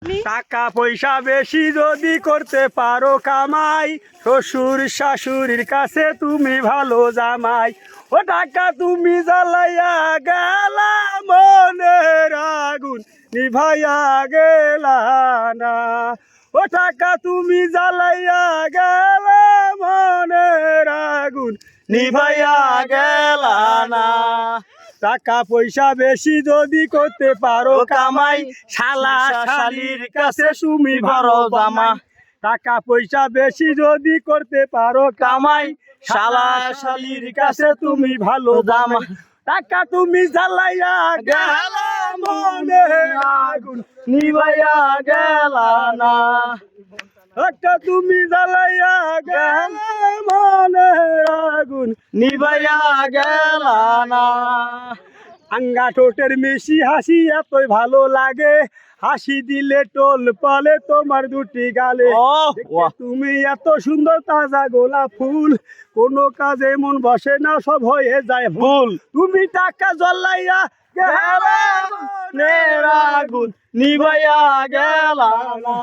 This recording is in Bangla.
টাকা পয়সা বেশি যদি করতে পারো কামাই, শ্বশুর শাশুড়ির কাছে তুমি ভালো জামাই। ও টাকা তুমি জ্বালাইয়া গেলা, মনের আগুন নিভাইয়া গেলা না। ও টাকা তুমি জ্বালাইয়া গেলা, মনের আগুন নিভাইয়া গেলা না। টাকা পয়সা বেশি যদি করতে পারো কামাই, শালা শালির কাছে তুমি ভালো জামাই। টাকা পয়সা বেশি যদি করতে পারো কামাই, শালা শালির কাছে তুমি ভালো জামাই। টাকা তুমি জ্বালাইয়া গেলা, মনের আগুন নিভাইয়া গেলা না। টাকা তুমি জ্বালাইয়া গেলা, মনের আগুন নিভাইয়া গেলা না। আঙ্গা ঠোঁটের মিশি হাসি এতই ভালো লাগে, হাসি দিলে টোল পালে তোমার দুটি গালে। তুমি এত সুন্দর তাজা গোলাপ ফুল, কোনো কাজে মন বসে না, সব হয়ে যায় ভুল। তুমি টাকা জ্বালাইয়া গেলা, মনের আগুন নিভাইয়া গেলা না।